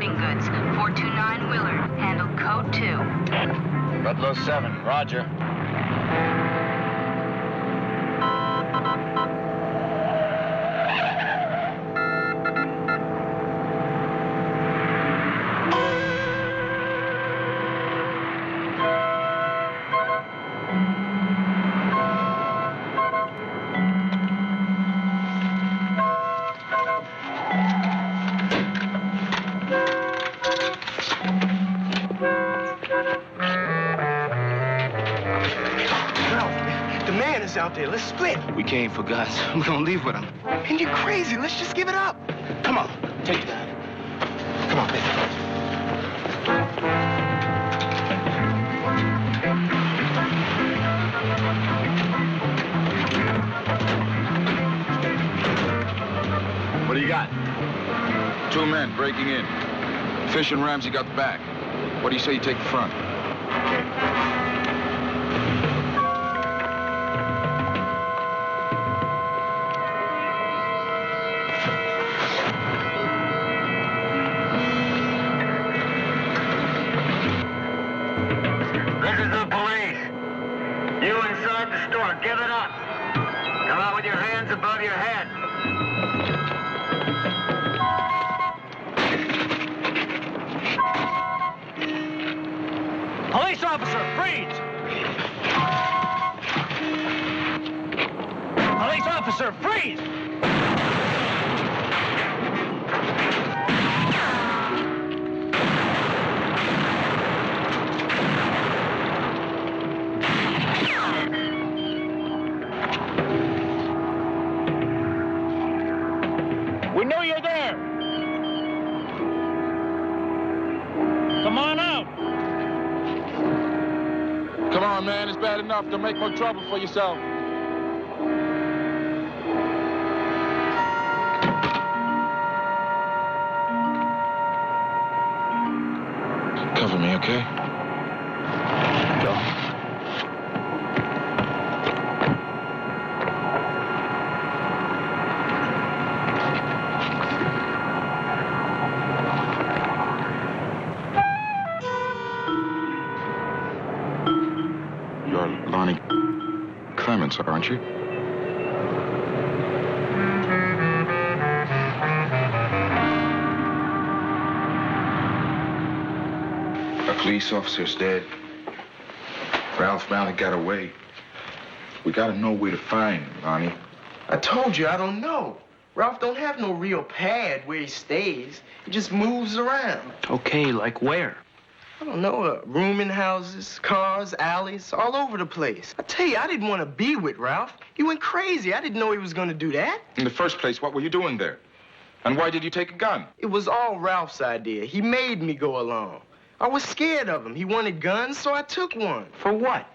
sporting goods. 429 Willard. Handled code 2. Ludlow 7, roger. Out there. Let's split. We came for Gus. We're gonna leave with him. And you're crazy. Let's just give it up. Come on. Take that. Come on, baby. What do you got? 2 men breaking in. Fish and Ramsey got the back. What do you say you take the front? Give it up. Come out with your hands above your head. Police officer, freeze! Police officer, freeze! We know you're there. Come on out. Come on, man. It's bad enough. Don't make more trouble for yourself. Cover me, okay? Go. You're Lonnie Clements, aren't you? A police officer's dead. Ralph Malley got away. We gotta know where to find him, Lonnie. I told you I don't know. Ralph don't have no real pad where he stays. He just moves around. Okay, like where? I don't know, rooming houses, cars, alleys, all over the place. I tell you, I didn't want to be with Ralph. He went crazy. I didn't know he was going to do that. In the first place, what were you doing there? And why did you take a gun? It was all Ralph's idea. He made me go along. I was scared of him. He wanted guns, so I took one. For what?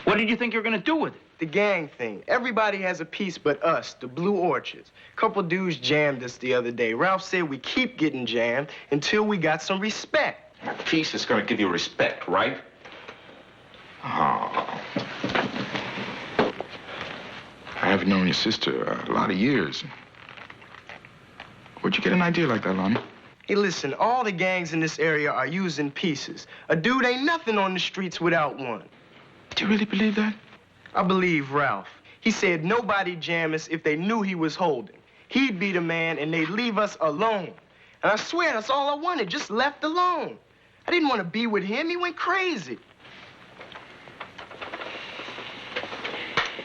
What did you think you were gonna do with it? The gang thing. Everybody has a piece but us, the Blue Orchids. Couple dudes jammed us the other day. Ralph said we keep getting jammed until we got some respect. Peace is gonna give you respect, right? Oh. I haven't known your sister a lot of years. Where'd you get an idea like that, Lonnie? Hey, listen, all the gangs in this area are using pieces. A dude ain't nothing on the streets without one. Do you really believe that? I believe Ralph. He said nobody jam us if they knew he was holding. He'd be the man and they'd leave us alone. And I swear that's all I wanted, just left alone. I didn't want to be with him. He went crazy.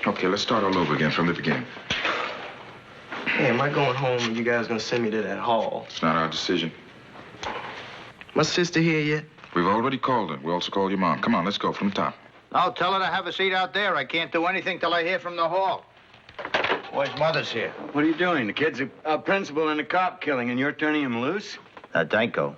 Okay, let's start all over again from the beginning. Hey, am I going home and you guys gonna send me to that hall? It's not our decision. My sister here yet? We've already called her. We also called your mom. Come on, let's go from the top. I'll tell her to have a seat out there. I can't do anything till I hear from the hall. Boy's mother's here. What are you doing? The kid's a principal in a cop killing, and you're turning him loose? Danko,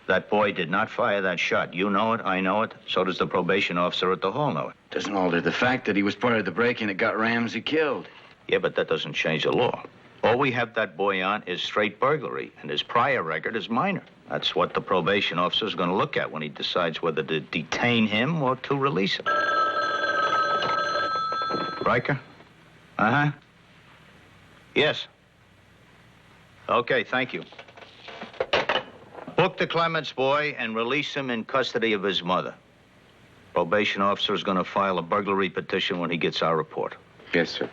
that boy did not fire that shot. You know it, I know it. So does the probation officer at the hall know it. Doesn't alter the fact that he was part of the break-in that got Ramsey killed. Yeah, but that doesn't change the law. All we have that boy on is straight burglary, and his prior record is minor. That's what the probation officer's going to look at when he decides whether to detain him or to release him. Riker? Uh-huh. Yes. Okay, thank you. Book the Clements boy and release him in custody of his mother. Probation officer is going to file a burglary petition when he gets our report. Yes, sir.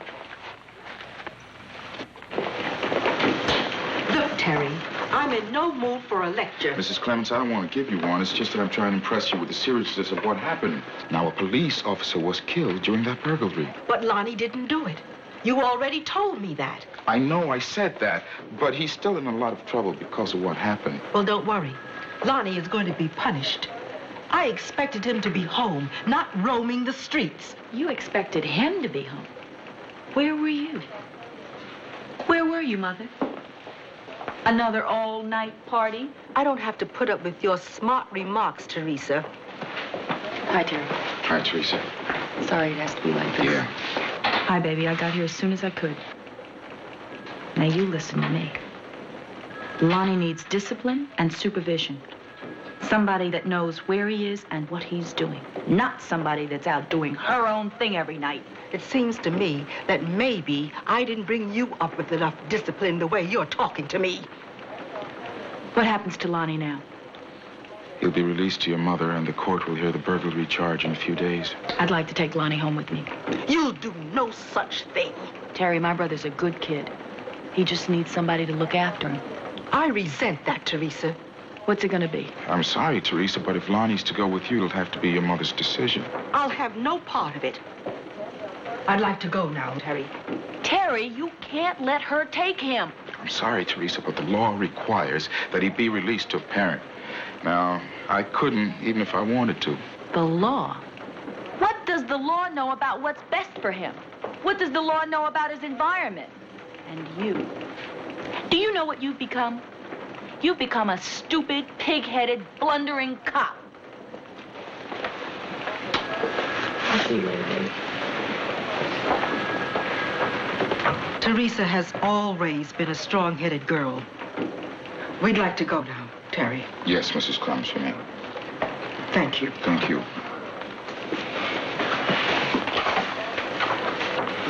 Look, Terry, I'm in no mood for a lecture. Mrs. Clements, I don't want to give you one. It's just that I'm trying to impress you with the seriousness of what happened. Now, a police officer was killed during that burglary. But Lonnie didn't do it. You already told me that. I know I said that, but he's still in a lot of trouble because of what happened. Well, don't worry. Lonnie is going to be punished. I expected him to be home, not roaming the streets. You expected him to be home. Where were you? Where were you, Mother? Another all-night party? I don't have to put up with your smart remarks, Teresa. Hi, Terry. Hi, Teresa. Sorry it has to be like this. Yeah. Hi, baby. I got here as soon as I could. Now, you listen to me. Lonnie needs discipline and supervision. Somebody that knows where he is and what he's doing. Not somebody that's out doing her own thing every night. It seems to me that maybe I didn't bring you up with enough discipline the way you're talking to me. What happens to Lonnie now? He'll be released to your mother, and the court will hear the burglary charge in a few days. I'd like to take Lonnie home with me. You'll do no such thing. Terry, my brother's a good kid. He just needs somebody to look after him. I resent that, Teresa. What's it gonna be? I'm sorry, Teresa, but if Lonnie's to go with you, it'll have to be your mother's decision. I'll have no part of it. I'd like to go now, Terry. Terry, you can't let her take him. I'm sorry, Teresa, but the law requires that he be released to a parent. Now, I couldn't, even if I wanted to. The law? What does the law know about what's best for him? What does the law know about his environment? And you? Do you know what you've become? You've become a stupid, pig-headed, blundering cop. I'll see you later, baby. Teresa has always been a strong-headed girl. We'd like to go now, Terry. Yes, Mrs. Clements, for me. Thank you. Thank you.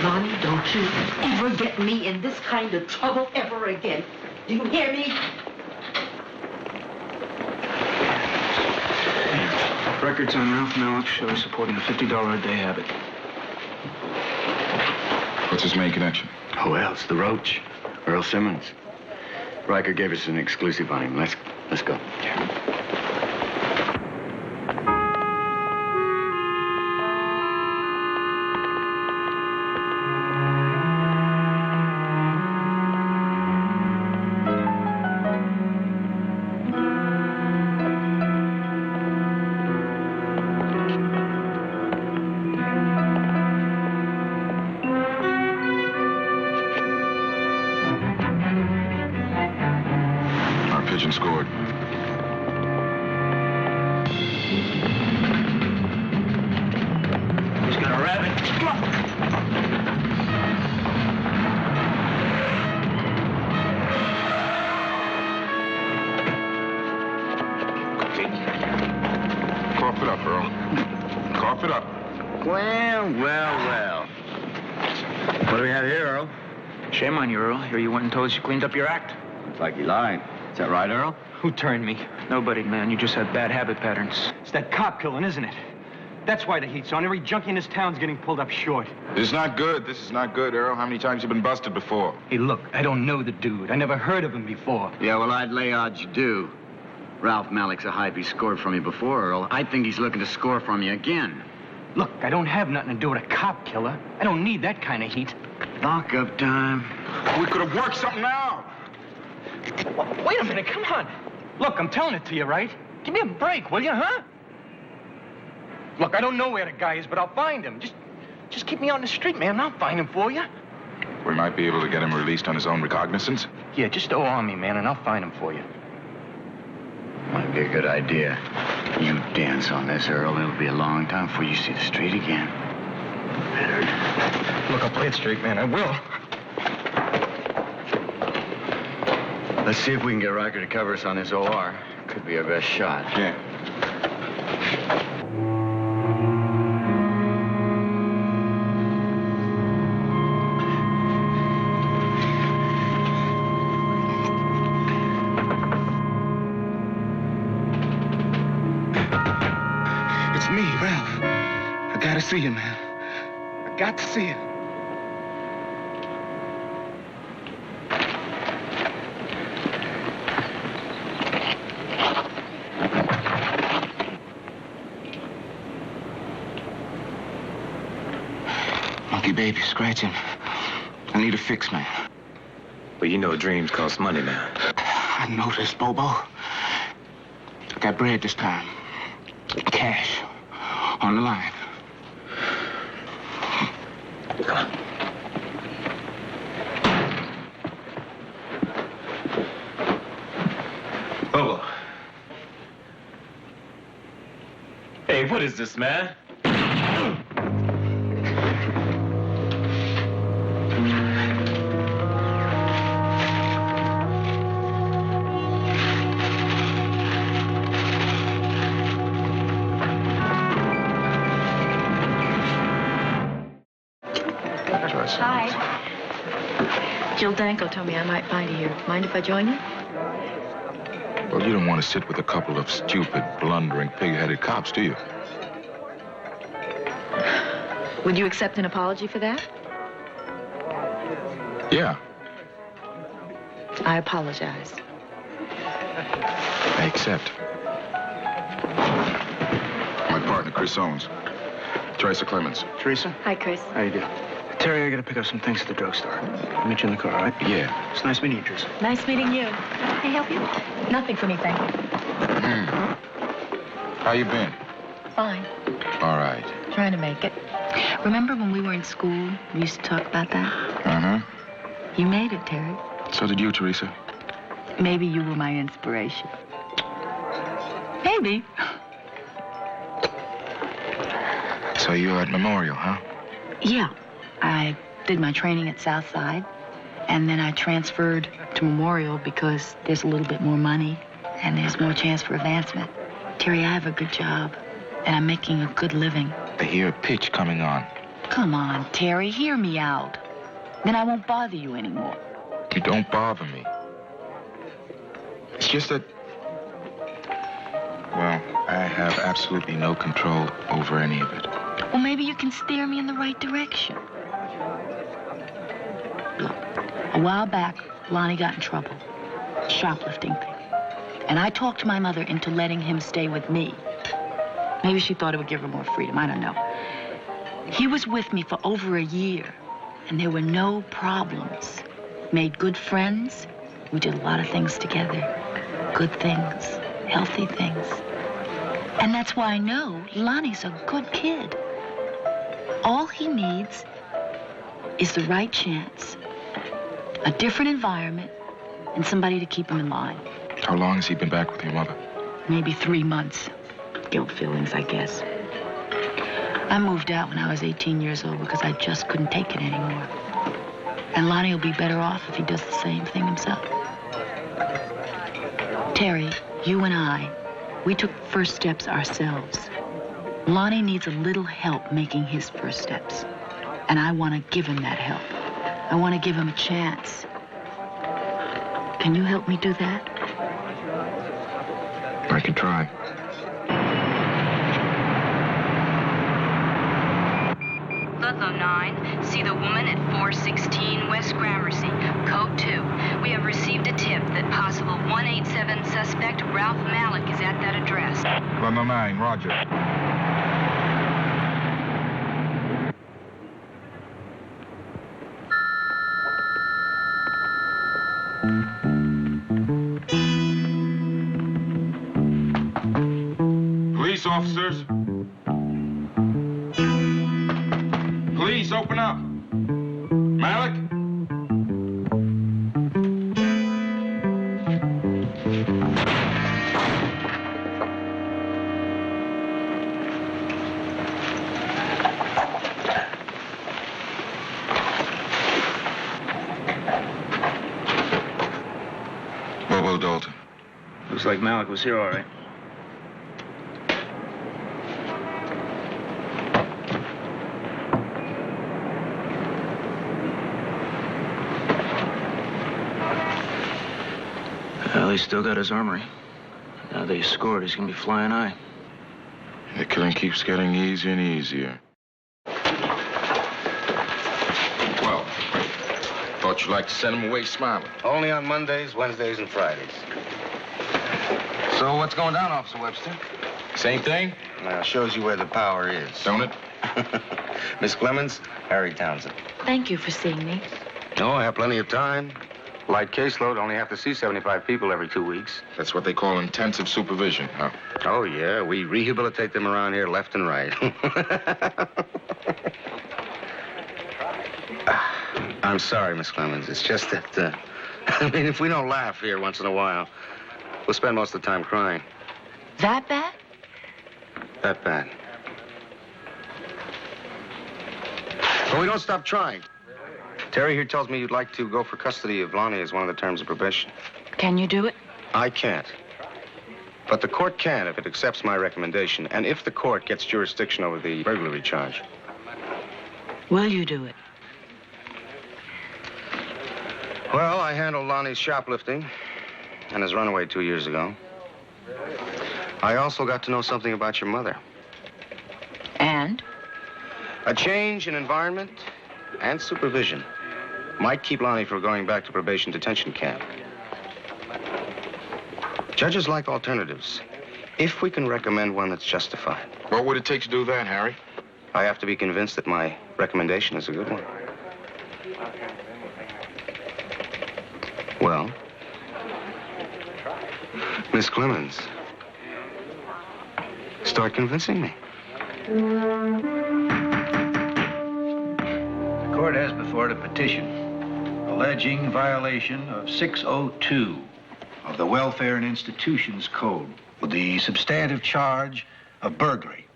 Lonnie, don't you ever get me in this kind of trouble ever again. Do you hear me? Records on Ralph Malik show he's supporting a $50 a day habit. What's his main connection? Who else? The Roach. Earl Simmons. Riker gave us an exclusive on him. Let's go. Pigeon scored. He's gonna ram it. Come on. Cough it up, Earl. Cough it up. Well. What do we have here, Earl? Shame on you, Earl. Here you went and told us you cleaned up your act. Looks like you lied. Is that right, Earl? Who turned me? Nobody, man. You just had bad habit patterns. It's that cop killing, isn't it? That's why the heat's on. Every junkie in this town's getting pulled up short. This is not good. This is not good, Earl. How many times you been busted before? Hey, look, I don't know the dude. I never heard of him before. Yeah, well, I'd lay odds you do. Ralph Malik's a hype. He scored from you before, Earl. I think he's looking to score from you again. Look, I don't have nothing to do with a cop killer. I don't need that kind of heat. Lock-up time. We could have worked something out. Wait a minute, come on. Look, I'm telling it to you, right? Give me a break, will you, huh? Look, I don't know where the guy is, but I'll find him. Just keep me out in the street, man, and I'll find him for you. We might be able to get him released on his own recognizance. Yeah, just go on me, man, and I'll find him for you. Might be a good idea. You dance on this, Earl. It'll be a long time before you see the street again. Better. Look, I'll play it straight, man. I will. Let's see if we can get Riker to cover us on this OR. Could be our best shot. Yeah. It's me, Ralph. I gotta see you, man. I got to see you. Monkey baby scratching. I need a fix, man. Well, you know dreams cost money now. I know this, Bobo. I got bread this time. Cash. On the line. Come on. Bobo. Hey, what is this, man? Hi. Jill Danko told me I might find you here. Mind if I join you? Well, you don't want to sit with a couple of stupid, blundering, pig-headed cops, do you? Would you accept an apology for that? Yeah. I apologize. I accept. My partner, Chris Owens. Teresa Clemens. Teresa? Hi, Chris. How you doing? Terry, I gotta pick up some things at the drugstore. I'll meet you in the car, all right? Yeah. It's nice meeting you, Teresa. Nice meeting you. Can I help you? Nothing for me, thank you. How you been? Fine. All right. Trying to make it. Remember when we were in school, we used to talk about that? Uh-huh. You made it, Terry. So did you, Teresa. Maybe you were my inspiration. Maybe. So you're at Memorial, huh? Yeah. I did my training at Southside, and then I transferred to Memorial because there's a little bit more money and there's more chance for advancement. Terry, I have a good job, and I'm making a good living. I hear a pitch coming on. Come on, Terry, hear me out. Then I won't bother you anymore. You don't bother me. It's just that... Well, I have absolutely no control over any of it. Well, maybe you can steer me in the right direction. Look, a while back, Lonnie got in trouble. Shoplifting thing. And I talked my mother into letting him stay with me. Maybe she thought it would give her more freedom. I don't know. He was with me for over a year, and there were no problems. Made good friends. We did a lot of things together. Good things. Healthy things. And that's why I know Lonnie's a good kid. All he needs is the right chance, a different environment, and somebody to keep him in line. How long has he been back with your mother? Maybe 3 months. Guilt feelings, I guess. I moved out when I was 18 years old because I just couldn't take it anymore. And Lonnie will be better off if he does the same thing himself. Terry, you and I, we took first steps ourselves. Lonnie needs a little help making his first steps. And I want to give him that help. I want to give him a chance. Can you help me do that? I can try. Ludlow 9, see the woman at 416 West Gramercy, code 2. We have received a tip that possible 187 suspect Ralph Malik is at that address. Ludlow 9, roger. Police officers. Police, open up. Malik? Bobo Dalton. Looks like Malik was here, all right. Well, he's still got his armory. Now that he's scored, he's gonna be flying high. The killing keeps getting easier and easier. Well, thought you'd like to send him away smiling. Only on Mondays, Wednesdays, and Fridays. So what's going down, Officer Webster? Same thing? Now, shows you where the power is. Don't it? Miss Clemens, Harry Townsend. Thank you for seeing me. Oh, I have plenty of time. Light caseload, only have to see 75 people every 2 weeks. That's what they call intensive supervision, huh? Oh, yeah, we rehabilitate them around here left and right. I'm sorry, Miss Clemens. It's just that, I mean, if we don't laugh here once in a while, we'll spend most of the time crying. That bad? That bad. But we don't stop trying. Terry here tells me you'd like to go for custody of Lonnie as one of the terms of probation. Can you do it? I can't. But the court can if it accepts my recommendation, and if the court gets jurisdiction over the burglary charge. Will you do it? Well, I handled Lonnie's shoplifting and his runaway 2 years ago. I also got to know something about your mother. And? A change in environment and supervision might keep Lonnie from going back to probation detention camp. Judges like alternatives, if we can recommend one that's justified. What would it take to do that, Harry? I have to be convinced that my recommendation is a good one. Well, Miss Clemens, start convincing me. The court has before it a petition alleging violation of 602 of the Welfare and Institutions Code with the substantive charge of burglary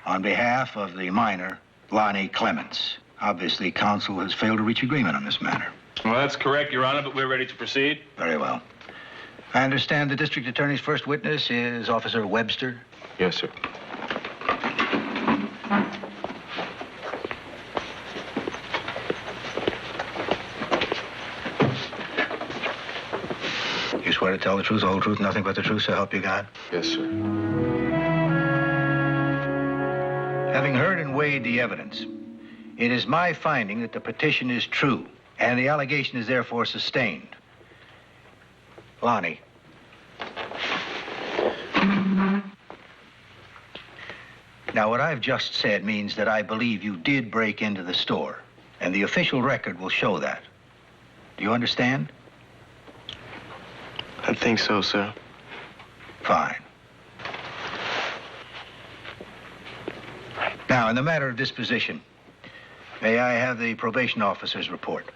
on behalf of the minor, Lonnie Clements. Obviously, counsel has failed to reach agreement on this matter. Well, that's correct, Your Honor, but we're ready to proceed. Very well. I understand the district attorney's first witness is Officer Webster. Yes, sir. You swear to tell the truth, the whole truth, nothing but the truth, so help you God? Yes, sir. Having heard and weighed the evidence, it is my finding that the petition is true, and the allegation is therefore sustained. Lonnie. Now, what I've just said means that I believe you did break into the store, and the official record will show that. Do you understand? I think so, sir. Fine. Now, in the matter of disposition, may I have the probation officer's report?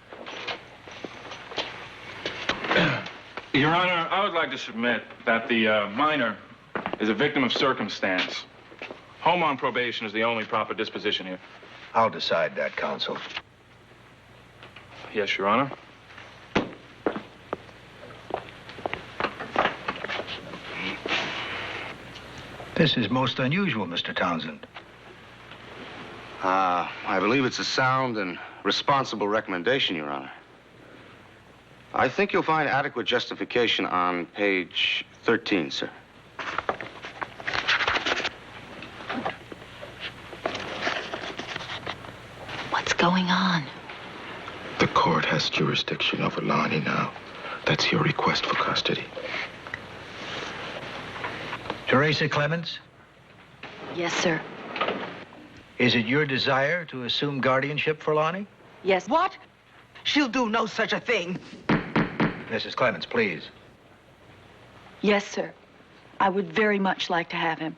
Your Honor, I would like to submit that the minor is a victim of circumstance. Home on probation is the only proper disposition here. I'll decide that, counsel. Yes, Your Honor. This is most unusual, Mr. Townsend. I believe it's a sound and responsible recommendation, Your Honor. I think you'll find adequate justification on page 13, sir. What's going on? The court has jurisdiction over Lonnie now. That's your request for custody. Teresa Clemens, Yes, sir. is it your desire to assume guardianship for Lonnie? Yes. What? She'll do no such a thing. Mrs. Clemens, please. Yes, sir. I would very much like to have him.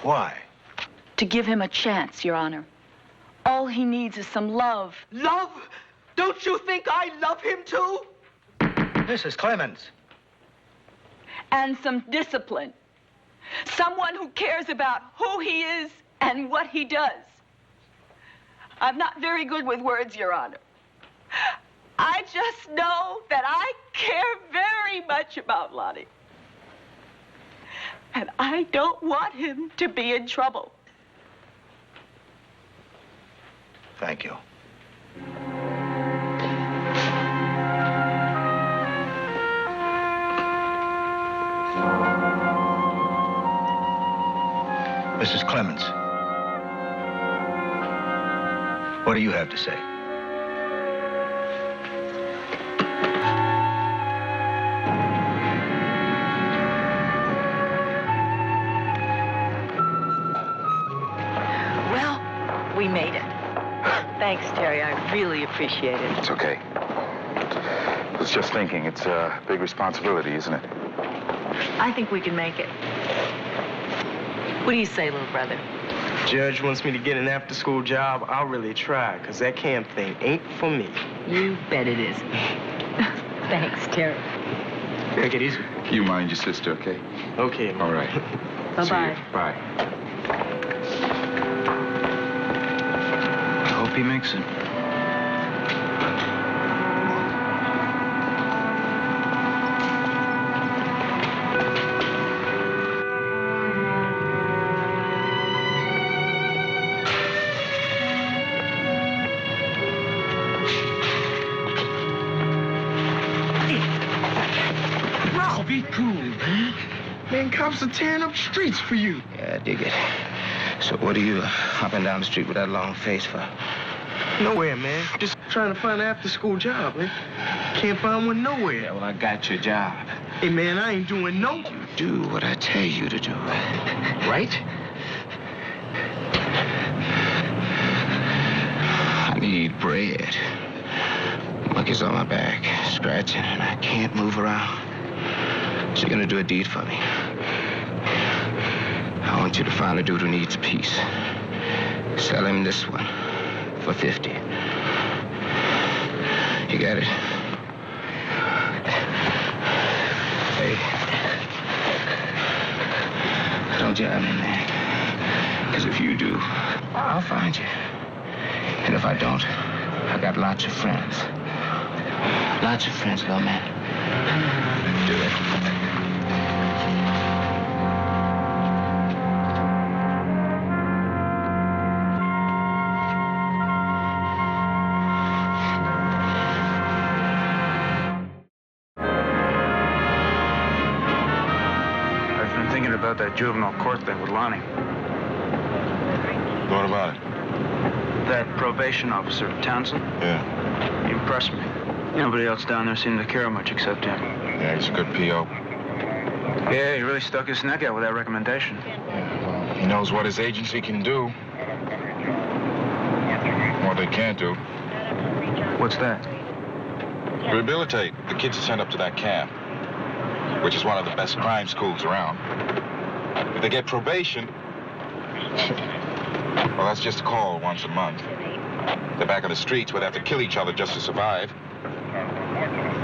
Why? To give him a chance, Your Honor. All he needs is some love. Love? Don't you think I love him too? Mrs. Clemens. And some discipline. Someone who cares about who he is and what he does. I'm not very good with words, Your Honor. I just know that I care very much about Lonnie. And I don't want him to be in trouble. Thank you. Mrs. Clemens, what do you have to say? Well, we made it. Thanks, Terry. I really appreciate it. It's okay. I was just thinking, it's a big responsibility, isn't it? I think we can make it. What do you say, little brother? Judge wants me to get an after-school job. I'll really try, because that camp thing ain't for me. You bet it is. Thanks, Terry. Take it easy. You mind your sister, okay? Okay. All right. Bye-bye. See you. Bye. I hope he makes it. Be cool, man. Man, cops are tearing up streets for you. Yeah, I dig it. So what are you hopping down the street with that long face for? Nowhere, man. Just trying to find an after-school job, man. Can't find one nowhere. Yeah, well, I got your job. Hey, man, I ain't doing no... You do what I tell you to do. Right? I need bread. Monkey's on my back, scratching, and I can't move around. So you're gonna do a deed for me. I want you to find a dude who needs peace. Sell him this one for 50. You got it? Hey. Don't jab me, man. Because if you do, I'll find you. And if I don't, I got lots of friends. Lots of friends, little man. Do it. I've been thinking about that juvenile court thing with Lonnie. What about it? That probation officer, Townsend, Yeah. he impressed me. Nobody else down there seemed to care much except him. Yeah, he's a good P.O. Yeah, he really stuck his neck out with that recommendation. Yeah, well, he knows what his agency can do. What they can't do. What's that? Rehabilitate the kids are sent up to that camp, which is one of the best crime schools around. If they get probation, well, that's just a call once a month. They're back on the streets where they have to kill each other just to survive.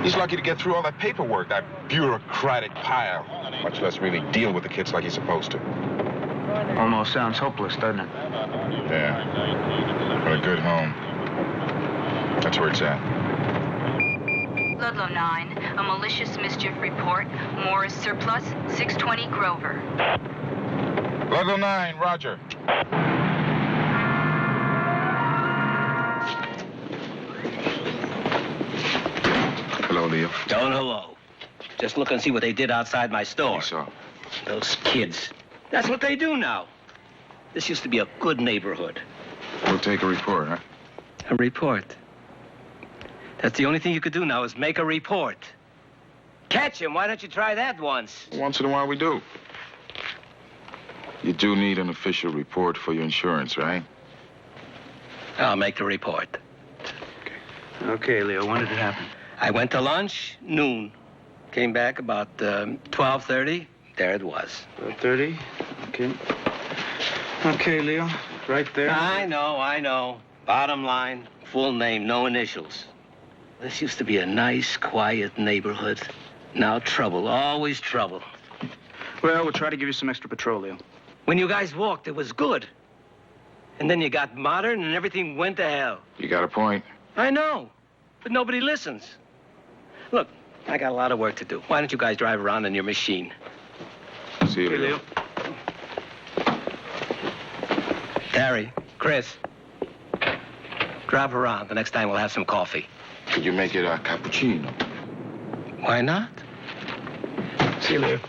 He's lucky to get through all that paperwork, that bureaucratic pile, much less really deal with the kids like he's supposed to. Almost sounds hopeless, doesn't it? Yeah. But a good home. That's where it's at. Ludlow 9, a malicious mischief report. Morris surplus, 620 Grover. Ludlow 9, roger. Hello, Leo. Don't hello. Just look and see what they did outside my store. You saw. Those kids. That's what they do now. This used to be a good neighborhood. We'll take a report, huh? A report? That's the only thing you could do now is make a report. Catch him. Why don't you try that once? Once in a while we do. You do need an official report for your insurance, right? I'll make the report. Okay, Leo, when did it happen? I went to lunch, noon. Came back about 12:30. There it was. 12:30? Okay. Okay, Leo, right there. I know. Bottom line, full name, no initials. This used to be a nice, quiet neighborhood. Now trouble, always trouble. Well, we'll try to give you some extra patrol, Leo. When you guys walked, it was good. And then you got modern and everything went to hell. You got a point. I know, but nobody listens. Look, I got a lot of work to do. Why don't you guys drive around in your machine? See you, Leo. Terry, Chris, drive around. The next time we'll have some coffee. Could you make it a cappuccino? Why not? See you later.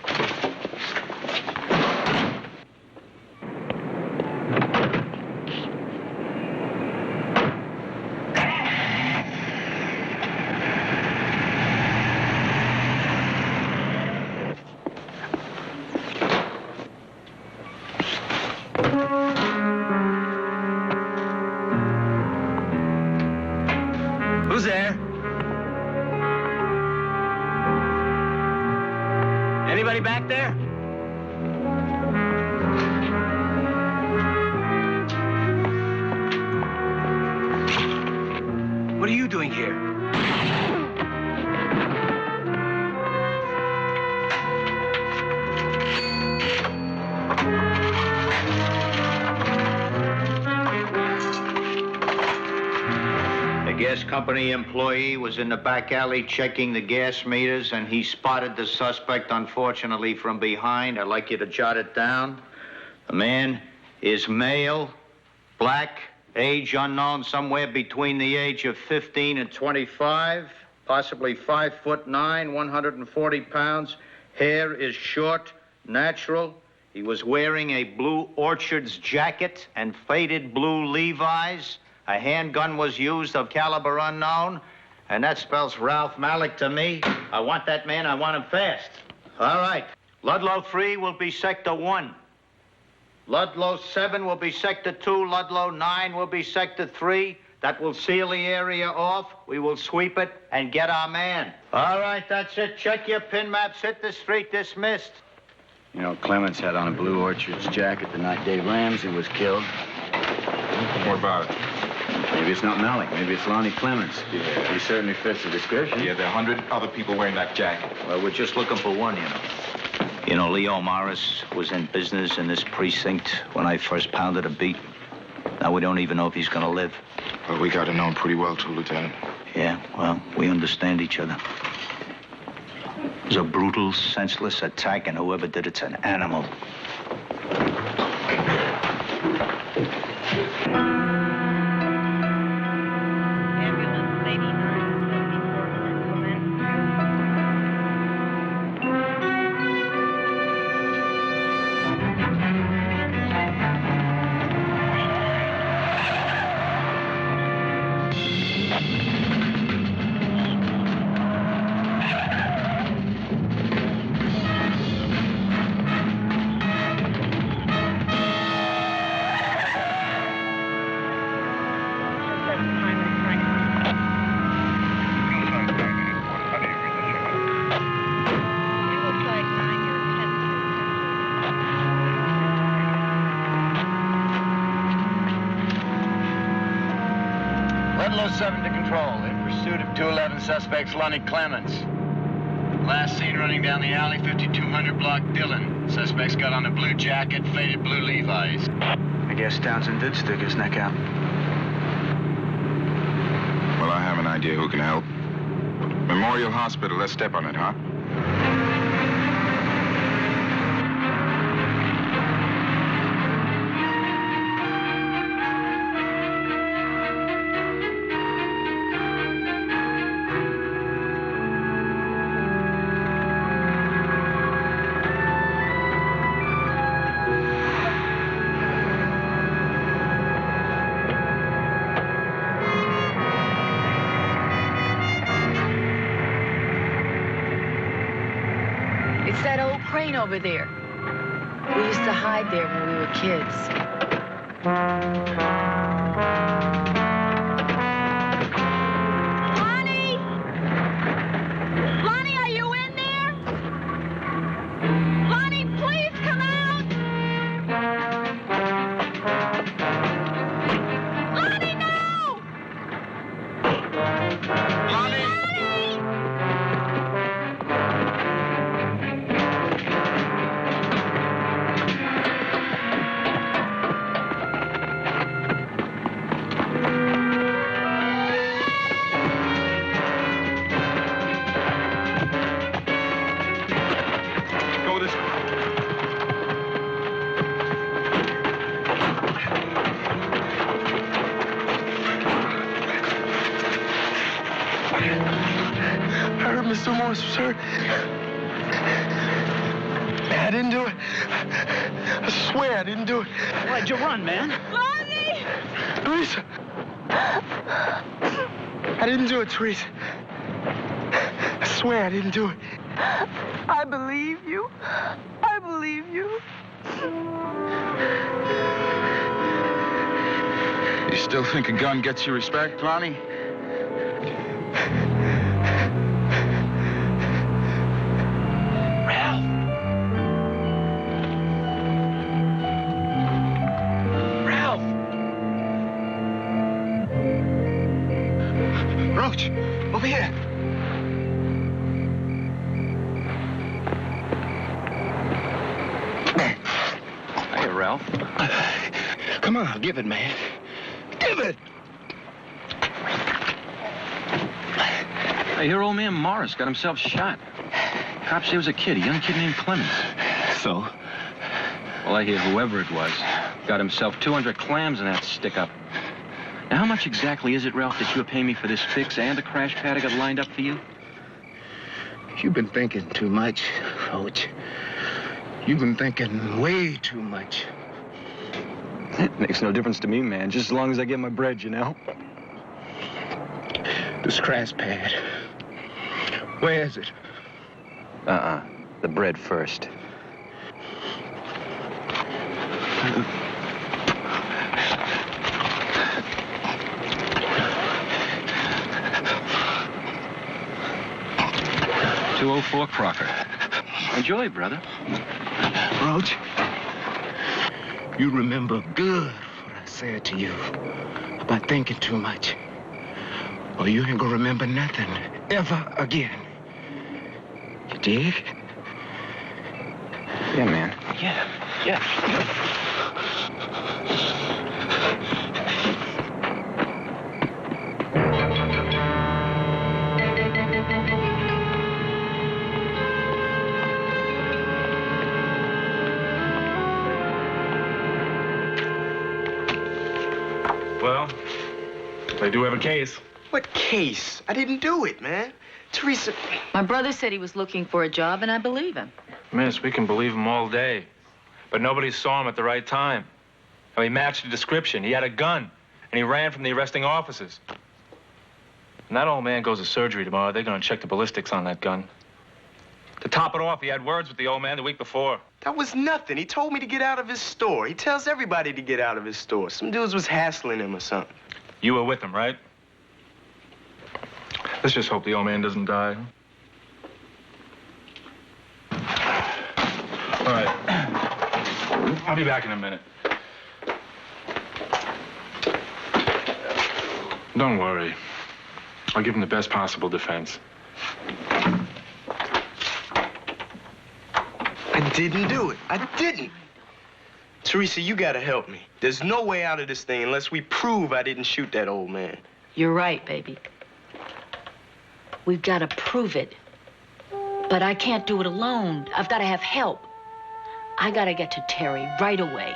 out there? What are you doing here? The gas company employee was in the back alley checking the gas meters, and he spotted the suspect, unfortunately, from behind. I'd like you to jot it down. The man is male, black, age unknown, somewhere between the age of 15 and 25, possibly 5'9", 140 pounds. Hair is short, natural. He was wearing a blue Orchards jacket and faded blue Levi's. A handgun was used of caliber unknown, and that spells Ralph Malik to me. I want that man. I want him fast. All right. Ludlow 3 will be Sector 1. Ludlow 7 will be Sector 2. Ludlow 9 will be Sector 3. That will seal the area off. We will sweep it and get our man. All right, that's it. Check your pin maps. Hit the street. Dismissed. You know, Clements had on a blue Orchards jacket the night Dave Ramsey was killed. What about it? Maybe it's not Malik. Maybe it's Lonnie Clements. Yeah. He certainly fits the description. Yeah, there are 100 other people wearing that jacket. Well, we're just looking for one, you know. You know, Leo Morris was in business in this precinct when I first pounded a beat. Now we don't even know if he's gonna live. Well, we got to know him pretty well, too, Lieutenant. Yeah, well, we understand each other. It was a brutal, senseless attack, and whoever did it's an animal. Ludlow 7 to control. In pursuit of 211 suspects, Lonnie Clements. Last seen running down the alley, 5200 block Dillon. Suspect's got on a blue jacket, faded blue Levi's. I guess Townsend did stick his neck out. Well, I have an idea who can help. Memorial Hospital, let's step on it, huh? It's that old crane over there. We used to hide there when we were kids. Lonnie! Lonnie, are you in there? Lonnie, please come out! Lonnie, no! Lonnie! Go this way. I heard Mr. Morris was hurt. I didn't do it. I swear I didn't do it. Why'd you run, man? Lonnie! Teresa! I didn't do it, Teresa. I swear I didn't do it. I believe you. I believe you. You still think a gun gets you respect, Lonnie? Ralph. Roach, over here. Hey, Ralph. Come on, give it, man. Give it! Hey, your old man Morris got himself shot. Cops say it was a kid, a young kid named Clemens. So? Well, I hear whoever it was got himself 200 clams in that stick-up. Now, how much exactly is it, Ralph, that you'll pay me for this fix and the crash pad I got lined up for you? You've been thinking too much, Roach. You've been thinking way too much. It makes no difference to me, man, just as long as I get my bread, you know? This crash pad. Where is it? The bread first. $204 Crocker. Enjoy, brother. Roach, you remember good what I said to you about thinking too much. Or you ain't gonna remember nothing ever again. You dig? Yeah, man. Yeah. Well, they do have a case. What case? I didn't do it, man. Teresa... My brother said he was looking for a job, and I believe him. Miss, we can believe him all day. But nobody saw him at the right time. Now, he matched the description. He had a gun, and he ran from the arresting officers. When that old man goes to surgery tomorrow, they're going to check the ballistics on that gun. To top it off, he had words with the old man the week before. That was nothing. He told me to get out of his store. He tells everybody to get out of his store. Some dudes was hassling him or something. You were with him, right? Let's just hope the old man doesn't die. All right. I'll be back in a minute. Don't worry. I'll give him the best possible defense. I didn't do it. I didn't. Teresa, you gotta help me. There's no way out of this thing unless we prove I didn't shoot that old man. You're right, baby. We've got to prove it. But I can't do it alone. I've got to have help. I got to get to Terry right away.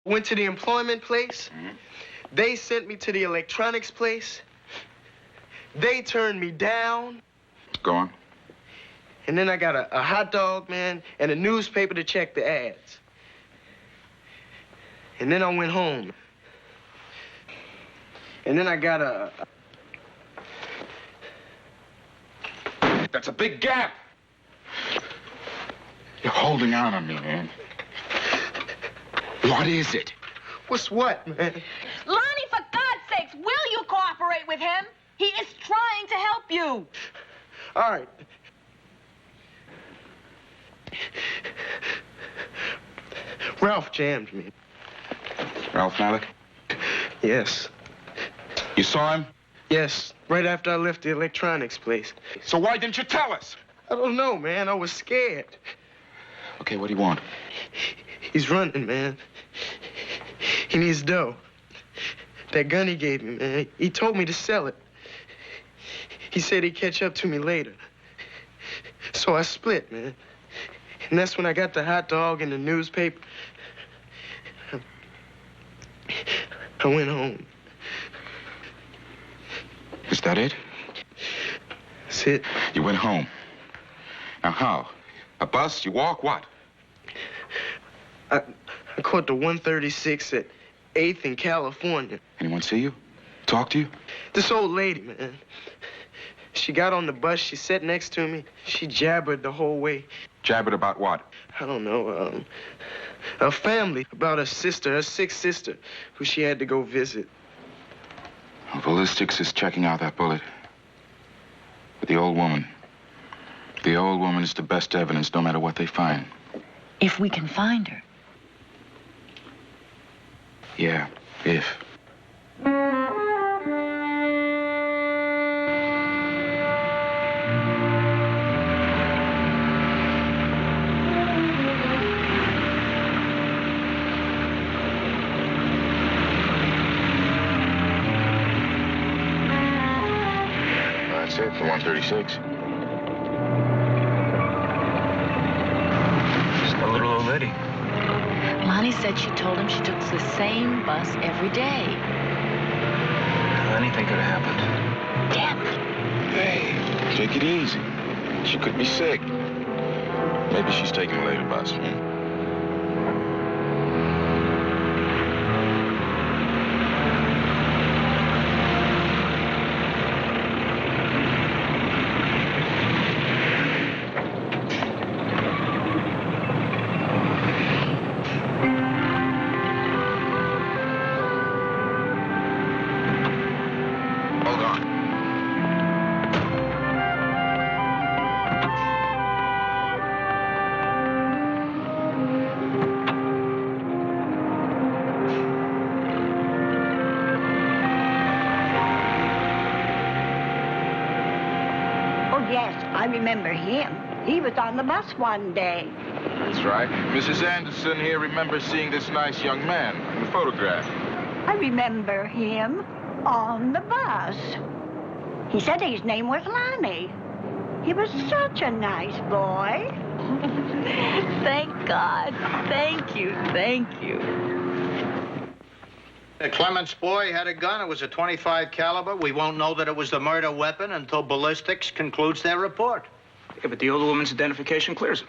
Went to the employment place. They sent me to the electronics place. They turned me down. Go on. And then I got a hot dog, man, and a newspaper to check the ads. And then I went home. And then I got a... That's a big gap. You're holding on me, man. What is it? What's what, man? Lonnie, for God's sakes, will you cooperate with him? He is trying to help you. All right. Ralph jammed me. Ralph Malik? Yes. You saw him? Yes, right after I left the electronics place. So why didn't you tell us? I don't know, man. I was scared. Okay, what do you want? He's running, man. He needs dough. That gun he gave me, man, he told me to sell it. He said he'd catch up to me later. So I split, man. And that's when I got the hot dog and the newspaper. I went home. Is that it? That's it. You went home. Now how? A bus? You walk? What? I caught the 136 at 8th in California. Anyone see you? Talk to you? This old lady, man. She got on the bus. She sat next to me. She jabbered the whole way. Jabbered about what? I don't know. A family, about her sister, her sick sister, who she had to go visit. Well, ballistics is checking out that bullet. But the old woman is the best evidence, no matter what they find. If we can find her. Yeah, if. 136. Just a little old lady. Lonnie said she told him she took the same bus every day. Anything could have happened. Damn it. Hey, take it easy. She could be sick. Maybe she's taking a later bus. Hold on. Oh, yes, I remember him. He was on the bus one day. That's right. Mrs. Anderson here remembers seeing this nice young man in the photograph. I remember him on the bus. He said his name was Lonnie. He was such a nice boy. Thank God. Thank you. Thank you. The Clements boy had a gun. It was a .25 caliber. We won't know that it was the murder weapon until ballistics concludes their report. Yeah, but the older woman's identification clears him.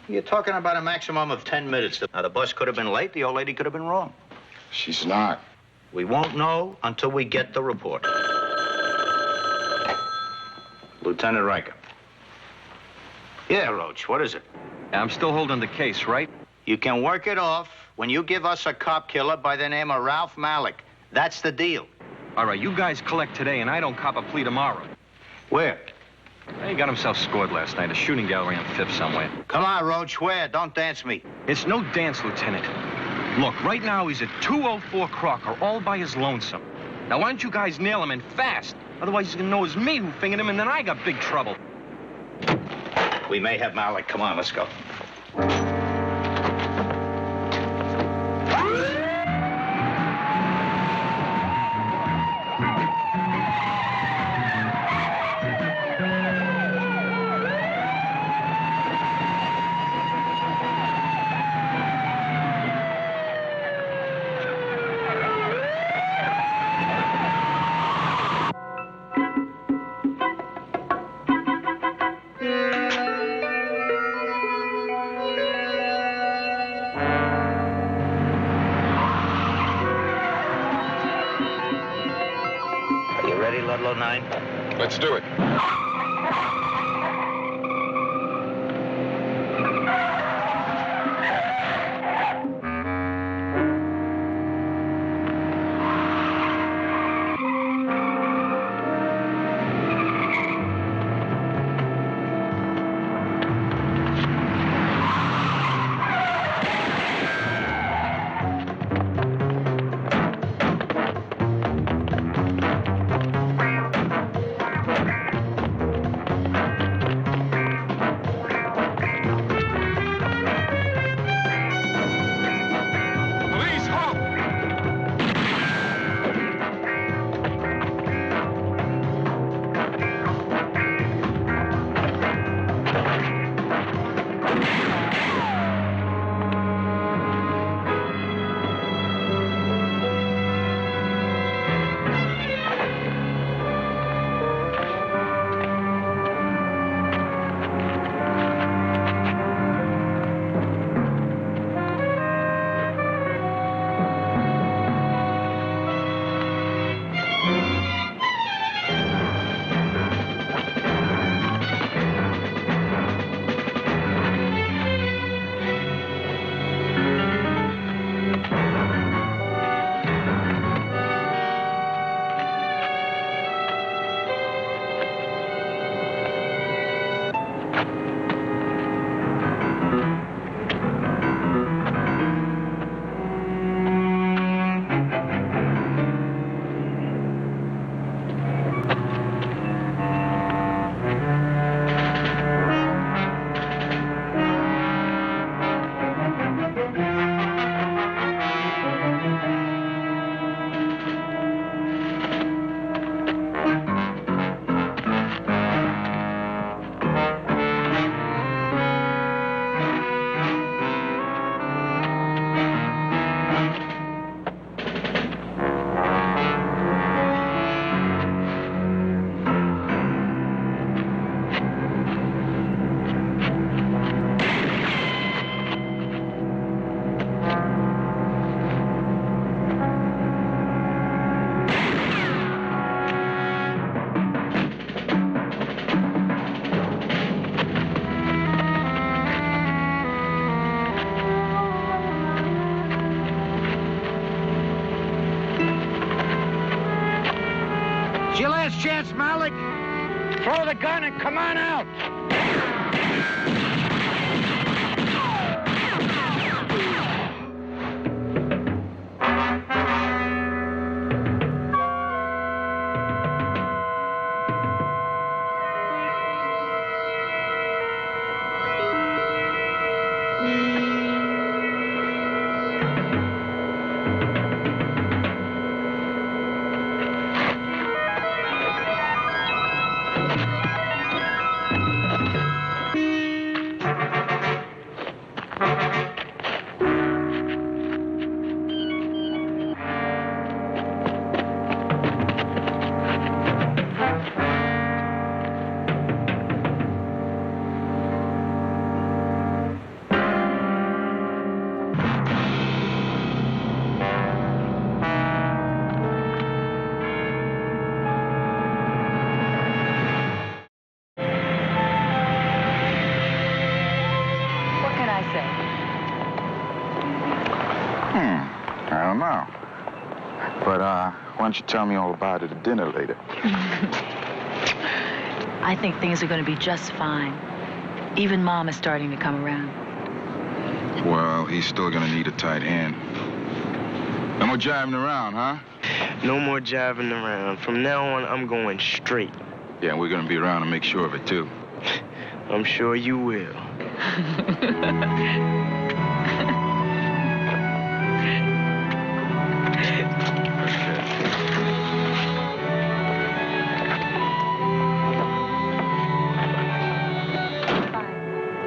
You're talking about a maximum of 10 minutes. Now, the bus could have been late. The old lady could have been wrong. She's not. We won't know until we get the report. Lieutenant Riker. Yeah, Roach, what is it? I'm still holding the case, right? You can work it off when you give us a cop killer by the name of Ralph Malik. That's the deal. All right, you guys collect today, and I don't cop a plea tomorrow. Where? He got himself scored last night, a shooting gallery on 5th somewhere. Come on, Roach, where? Don't dance me. It's no dance, Lieutenant. Look, right now he's at 204 Crocker, all by his lonesome. Now, why don't you guys nail him, and fast? Otherwise, he's gonna know it's me who fingered him, and then I got big trouble. We may have Malik. Come on, let's go. Ludlow 9? Let's do it. chance, Malik? Throw the gun and come on out. I don't know. But, why don't you tell me all about it at dinner later? I think things are going to be just fine. Even Mom is starting to come around. Well, he's still gonna need a tight hand. No more jiving around, huh? No more jiving around. From now on, I'm going straight. Yeah, we're gonna be around to make sure of it, too. I'm sure you will.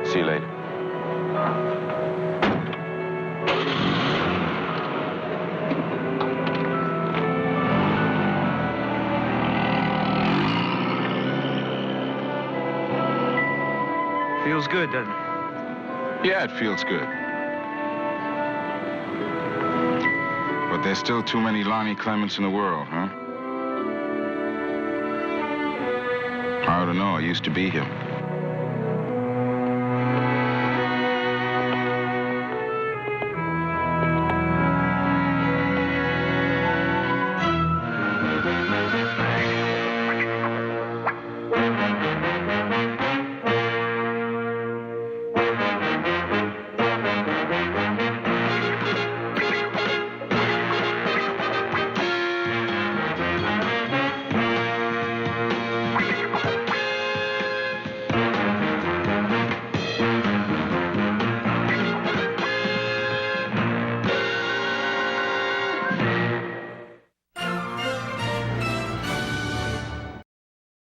See you later. Feels good, doesn't it? Yeah, it feels good. But there's still too many Lonnie Clements in the world, huh? I don't know. I used to be him.